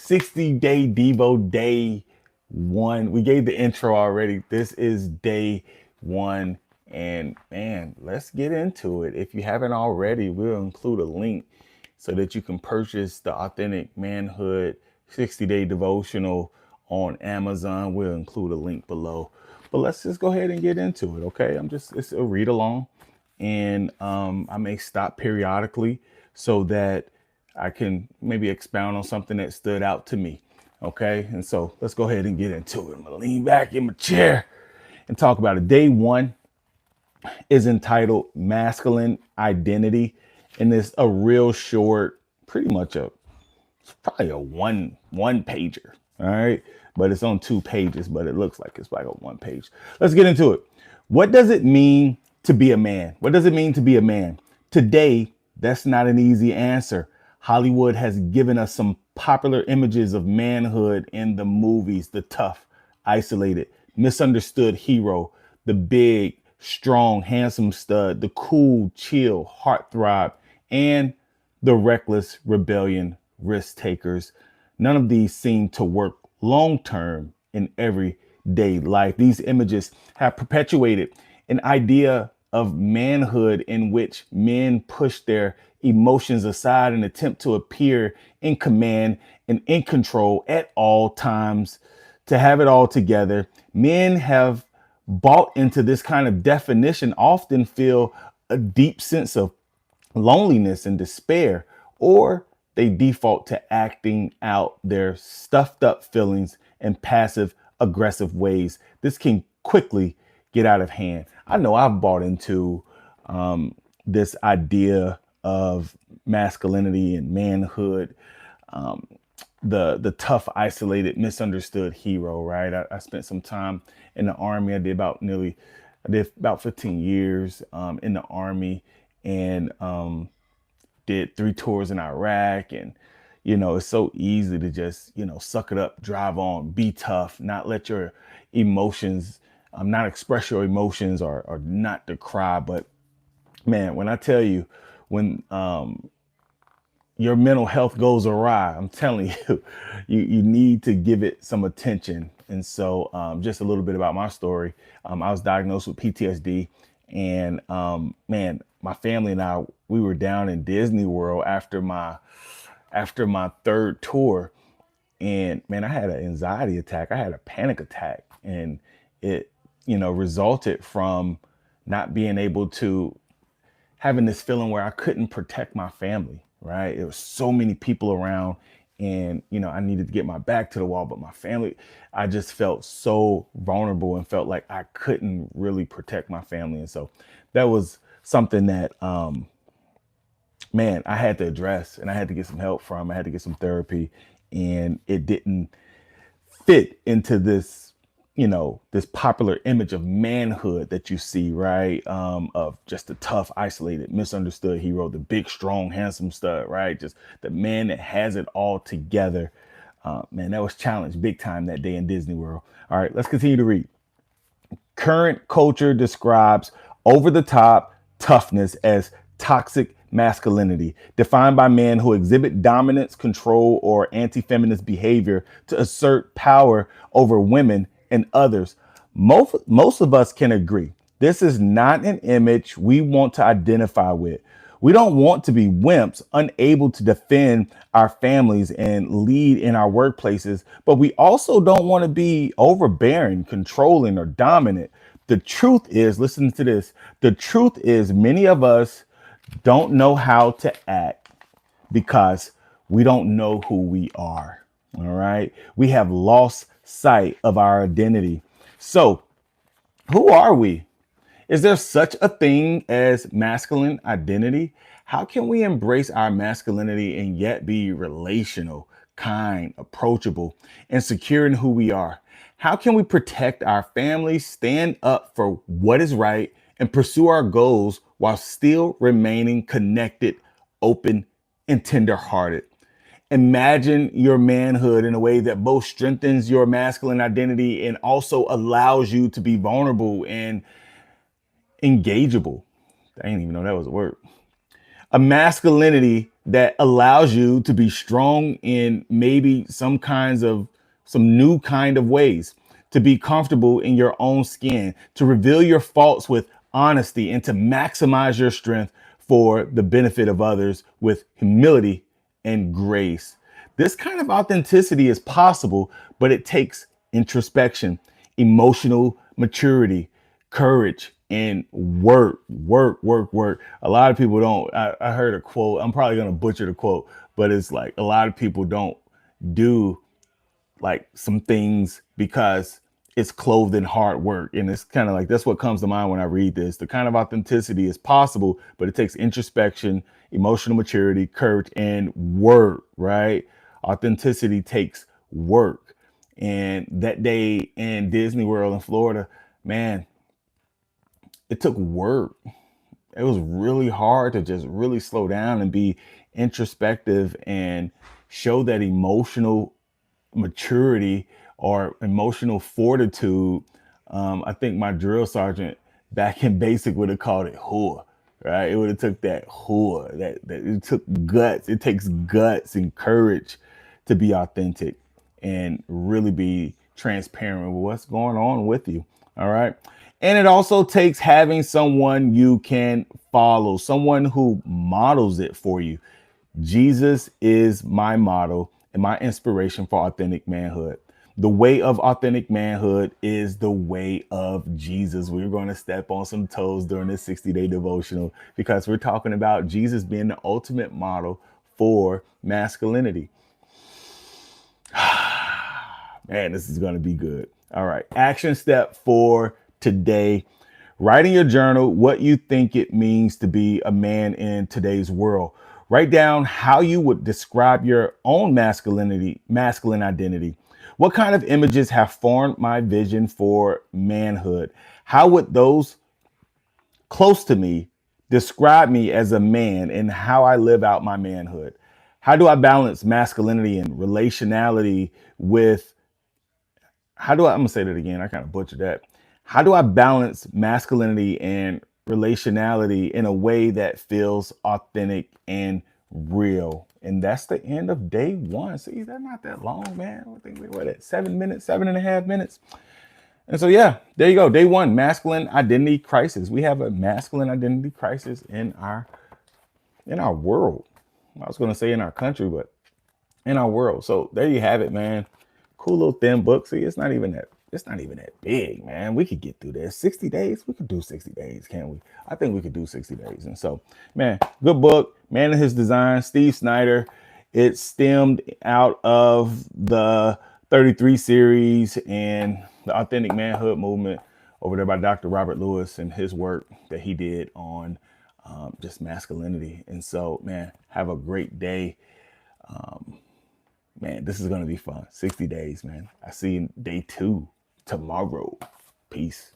60-day Devo day one. We gave the intro already. This is day one. And man, let's get into it. If you haven't already, we'll include a link so that you can purchase the Authentic Manhood 60-day devotional on Amazon. We'll include a link below. But let's just go ahead and get into it, okay? It's a read along, and I may stop periodically so that I can maybe expound on something that stood out to me, okay? And so let's go ahead and get into it. I'm gonna lean back in my chair and talk about it. Day one is entitled Masculine Identity, and it's a real short, pretty much it's probably a one pager, all right? But it's on 2 pages, but it looks like it's like a 1 page. Let's get into it. What does it mean to be a man? What does it mean to be a man? Today, that's not an easy answer. Hollywood has given us some popular images of manhood in the movies: the tough, isolated, misunderstood hero, the big, strong, handsome stud, the cool, chill, heartthrob, and the reckless rebellion risk takers. None of these seem to work long term in everyday life. These images have perpetuated an idea of manhood in which men push their emotions aside and attempt to appear in command and in control at all times, to have it all together. Men have bought into this kind of definition, often feel a deep sense of loneliness and despair, or they default to acting out their stuffed up feelings in passive aggressive ways. This can quickly get out of hand. I know I've bought into this idea of masculinity and manhood, the tough, isolated, misunderstood hero, right? I spent some time in the Army. I did about 15 years in the Army, and did 3 tours in Iraq. And it's so easy to just suck it up, drive on, be tough, not let your emotions not express your emotions, or not to cry. But man, when I tell you, when your mental health goes awry, I'm telling you, you need to give it some attention. And so just a little bit about my story. I was diagnosed with PTSD, and man, my family and I, we were down in Disney World after my 3rd tour, and man, I had an anxiety attack. I had a panic attack, and it resulted from not being able to, having this feeling where I couldn't protect my family, right? There was so many people around, and I needed to get my back to the wall, but my family, I just felt so vulnerable and felt like I couldn't really protect my family. And so that was something that man, I had to address, and I had to get some help from. I had to get some therapy, and it didn't fit into this this popular image of manhood that you see, right? Of just the tough, isolated, misunderstood hero, the big, strong, handsome stud, right? Just the man that has it all together. Man, that was challenged big time that day in Disney World. All right, let's continue to read. Current culture describes over the top toughness as toxic masculinity, defined by men who exhibit dominance, control, or anti-feminist behavior to assert power over women and others. Most of us can agree this is not an image we want to identify with. We don't want to be wimps, unable to defend our families and lead in our workplaces, but we also don't want to be overbearing, controlling, or dominant. The truth is, listen to this, the truth is many of us don't know how to act because we don't know who we are. All right. We have lost sight of our identity. So, who are we? Is there such a thing as masculine identity? How can we embrace our masculinity and yet be relational, kind, approachable, and secure in who we are? How can we protect our families, stand up for what is right, and pursue our goals while still remaining connected, open, and tenderhearted? Imagine your manhood in a way that both strengthens your masculine identity and also allows you to be vulnerable and engageable. I didn't even know that was a word. a masculinity that allows you to be strong in maybe some new kind of ways, to be comfortable in your own skin, to reveal your faults with honesty, and to maximize your strength for the benefit of others with humility and grace. This kind of authenticity is possible, but it takes introspection, emotional maturity, courage, and work. A lot of people don't. I heard a quote. I'm probably going to butcher the quote, but it's like a lot of people don't do like some things because it's clothed in hard work. And it's kind of like that's what comes to mind when I read this. The kind of authenticity is possible, but it takes introspection, emotional maturity, courage, and work, right? Authenticity takes work. And that day in Disney World in Florida, man, it took work. It was really hard to just really slow down and be introspective and show that emotional maturity or emotional fortitude. I think my drill sergeant back in basic would have called it whore, right? It would have took that whore, that it took guts. It takes guts and courage to be authentic and really be transparent with what's going on with you. All right. And it also takes having someone you can follow, someone who models it for you. Jesus is my model and my inspiration for authentic manhood. The way of authentic manhood is the way of Jesus. We're going to step on some toes during this 60-day devotional because we're talking about Jesus being the ultimate model for masculinity. Man, this is going to be good. All right. Action step for today. Write in your journal what you think it means to be a man in today's world. Write down how you would describe your own masculine identity. What kind of images have formed my vision for manhood? How would those close to me describe me as a man and how I live out my manhood? How do I balance masculinity and relationality with I'm gonna say that again. I kind of butchered that. How do I balance masculinity and relationality in a way that feels authentic and real? And that's the end of day one. See, that's not that long, man. I think we were at 7 minutes, 7.5 minutes. And so, yeah, there you go. Day one, masculine identity crisis. We have a masculine identity crisis in our world. I was going to say in our country, but in our world. So there you have it, man. Cool little thin book. See, it's not even that big, man. We could get through this. 60 days. We could do 60 days, can't we? I think we could do 60 days. And so, man, good book. Man and His Design, Steve Snyder. It stemmed out of the 33 series and the authentic manhood movement over there by Dr. Robert Lewis and his work that he did on just masculinity. And so, man, have a great day. Man, this is going to be fun. 60 days, man. I see you day 2 tomorrow. Peace.